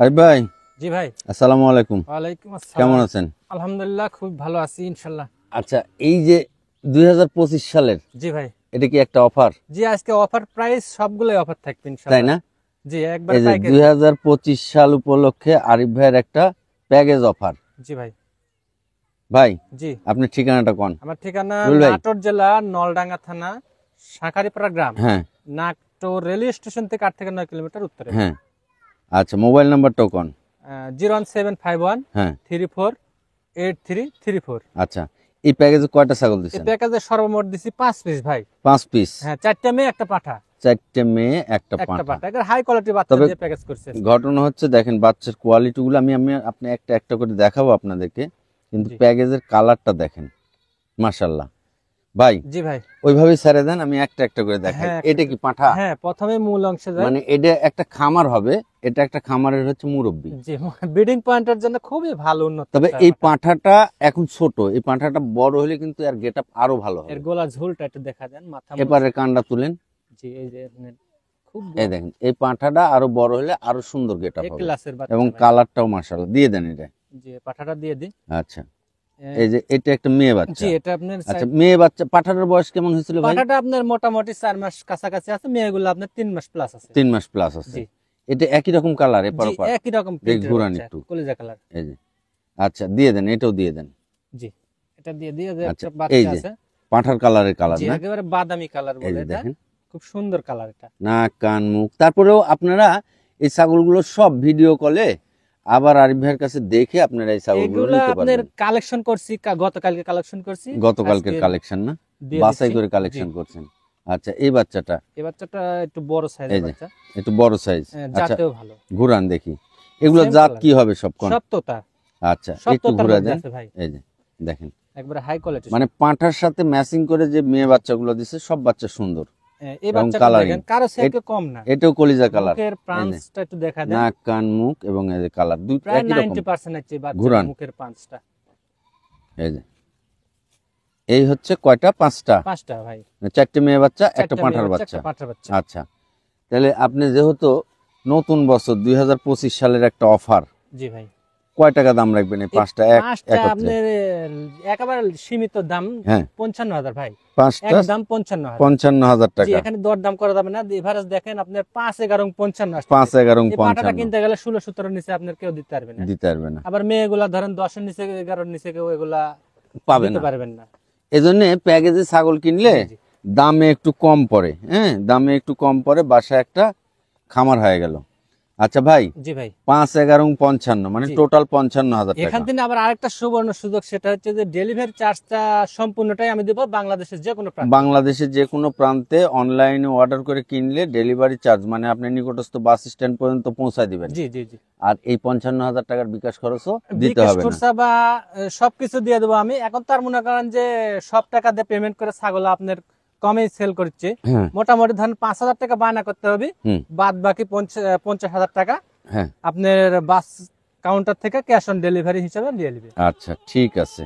আরে ভাই, জি ভাই। আসসালামু আলাইকুম। ওয়ালাইকুম আসসালাম। কেমন আছেন? আলহামদুলিল্লাহ খুব ভালো আছি ইনশাআল্লাহ। আচ্ছা, এই যে 2025 সালের, জি ভাই। এটা কি একটা অফার? জি আজকে অফার প্রাইস সবগুলোই অফার থাকবে তাই ইনশাআল্লাহ। না? জি একবার এই যে পাইকারি। 2025 সাল উপলক্ষে আরিফ ভাইয়ের একটা প্যাকেজ অফার। জি ভাই। ভাই, জি আপনি ঠিকানাটা কোন? আমার ঠিকানা রুল ভাই। নাটোর জেলা নলডাঙ্গা থানা শাঁখারীপাড়া গ্রাম। হ্যাঁ নাটোর রেল স্টেশন থেকে 8 থেকে 9 কিলোমিটার উত্তরে। হ্যাঁ। আচ্ছা, মোবাইল নাম্বারটাও কোন? 01751 হ্যাঁ। 348334। আচ্ছা, এই প্যাকেজে কয়টা ছাগল এই দিচ্ছেন? প্যাকেজে সর্বমোট দিছি 5 পিস ভাই। 5 পিস। হ্যাঁ, 4টা মেয়ে একটা পাঠা। 4টে মেয়ে একটা একটা পাঁঠা। পাঠা। এটা হাই কোয়ালিটি বাচ্চা তবে দিয়ে প্যাকেজ করছে। ঘটনা হচ্ছে, দেখেন বাচ্চার কোয়ালিটি গুলো আমি আমি আপনি একটা একটা করে দেখাবো আপনাদেরকে, কিন্তু জি। প্যাকেজের কালারটা দেখেন, মাশাআল্লাহ। ভাই, জি ভাই। ওইভাবেই ছেড়ে দেন, আমি একটা একটা করে দেখাই। হ্যাঁ, এটা কি পাঁঠা? হ্যাঁ প্রথমে মূল অংশে যায়। মানে এটা একটা খামার হবে, এটা একটা খামারের হচ্ছে মুরব্বি। জি ব্রিডিং পয়েন্টের জন্য খুবই ভালো উন্নত। তবে একটা এই পাঠা। পাঁঠাটা এখন ছোট, এই পাঁঠাটা বড় হলে কিন্তু এর গেটআপ আরো ভালো হবে। এর গলা ঝুলটা একটু দেখা দেন, মাথা এবারে কানটা তুলেন। জি এই যে আপনার খুব এই দেখেন, এই পাঁঠাটা আরো বড় হলে আরো সুন্দর গেটআপ এক হবে, ক্লাসের বাচ্চা এবং ভাই। কালারটাও মাশাআল্লাহ। দিয়ে দেন এটা। জি পাঠাটা দিয়ে দিই। আচ্ছা, এই যে এটা একটা মেয়ে বাচ্চা। জি এটা আপনার আচ্ছা, মেয়ে বাচ্চা। পাঠাটার বয়স কেমন হয়েছিল ভাই? পাঠাটা আপনার মোটামুটি 4 মাস কাছাকাছি আছে, মেয়েগুলো আপনার 3 মাস প্লাস আছে। 3 মাস প্লাস আছে। জি এটা একই রকম কালার, এপার জি ওপার। একই রকম দেখ প্রিন্টের ঘুরান বাচ্চা, একটু। কলিজা কালার। এই যে, আচ্ছা দিয়ে দেন, এটাও দিয়ে দেন। জি এটা দিয়ে দিয়ে যে আচ্ছা, একটা এই বাচ্চা যে আছে। পাঁঠার কালারের কালার জি না? একেবারে বাদামি কালার এই বলে যে এটা। দেখেন, খুব সুন্দর কালার এটা। নাক কান মুখ। তারপরেও আপনারা এই ছাগলগুলো সব ভিডিও কলে আবার আরিফ ভাইয়ের কাছে দেখে আপনারা এই ছাগলগুলো এগুলা নিতে আপনার পারবেন। কালেকশন করছি, গতকালকে কালেকশন করছি। গতকালকের আজকে কালেকশন না? দিয়ে বাছাই দিচ্ছি। করে জি। কালেকশন করছেন। আচ্ছা, এই বাচ্চাটা এই বাচ্চাটা একটু বড় এই সাইজের যে বাচ্চা। একটু বড় সাইজ। আচ্ছা, জাতেও ভালো। ঘুরান দেখি, এগুলো Same জাত color। কি হবে সব কোন? সব তোতা। আচ্ছা, সব একটু তোতার ঘুরা মধ্যে দেন। আছে ভাই। এই যে দেখেন, একবারে হাই কোয়ালিটি। মানে পাঁঠার সাথে ম্যাচিং করে যে মেয়ে বাচ্চাগুলো দিছে, সব বাচ্চা সুন্দর। এই এবং বাচ্চাটা coloring। দেখেন কারো থেকে কম না। এটাও কলিজা কালার। মুখের প্রান্সটা একটু দেখা দেন। নাক কান মুখ এবং এই যে কালার দুই প্রায় একই রকম। 90% আছে বাচ্চার ঘুরান। মুখের পাঁচটা। এই যে, এই হচ্ছে কয়টা? 5টা। 5টা ভাই। 4টে মেয়ে বাচ্চা, একটা চারটা পাঁঠার মেয়ে বাচ্চা, বাচ্চা। একটা পাঁঠার বাচ্চা। আচ্ছা, তাহলে আপনি যেহেতু নতুন বছর 2025 সালের একটা অফার, জি ভাই। কয় টাকা দাম রাখবেন এই 5টা পাঁচটা একত্রে? আপনার একেবারে সীমিত দাম। হ্যাঁ, 55,000 ভাই। 5টা একদম 55,000। 55,000 জি টাকা। এখানে দরদাম করা যাবে না। এভারেজ দেখেন আপনার 5 11 55 আসছে। 5 11 এই পাটাটা 55 কিনতে গেলে 16 17 নিচে আপনার কেউ দিতে পারবে না। দিতে পারবে না, আবার মেয়েগুলা ধরেন 10 এর নিচে 11 এর নিচে কেউ এগুলা পাবে দিতে না। পারবেন না। এজন্য প্যাকেজে ছাগল কিনলে জি, জি। দামে একটু কম পড়ে। হ্যাঁ, দামে একটু কম পড়ে, বাসায় একটা খামার হয়ে গেল। আচ্ছা ভাই, জি ভাই। 5 11 55 মানে জি। টোটাল 55,000 এখান টাকা। থেকে আবার আরেকটা সুবর্ণ সুযোগ, সেটা হচ্ছে যে ডেলিভারি চার্জটা সম্পূর্ণটাই আমি দেব বাংলাদেশের যে কোনো প্রান্তে। বাংলাদেশের যে কোনো প্রান্তে অনলাইনে অর্ডার করে কিনলে ডেলিভারি চার্জ, মানে আপনি নিকটস্থ বাস স্ট্যান্ড পর্যন্ত পৌঁছায় দিবেন। জি জি জি। আর এই 55,000 টাকার বিকাশ খরচও দিতে বিকাশ হবে না। খরচা বা সবকিছু দিয়ে দেবো আমি। এখন তার মনে করেন যে সব টাকা দিয়ে পেমেন্ট করে ছাগল আপনার কমে সেল করছে। হ্যাঁ মোটামুটি ধরেন 5,000 টাকা বায়না করতে হবে, হুম, বাদ বাকি 50,000 টাকা হ্যাঁ। আপনার বাস কাউন্টার থেকে ক্যাশ অন ডেলিভারি হিসাবে নিয়ে নেবে। আচ্ছা, ঠিক আছে।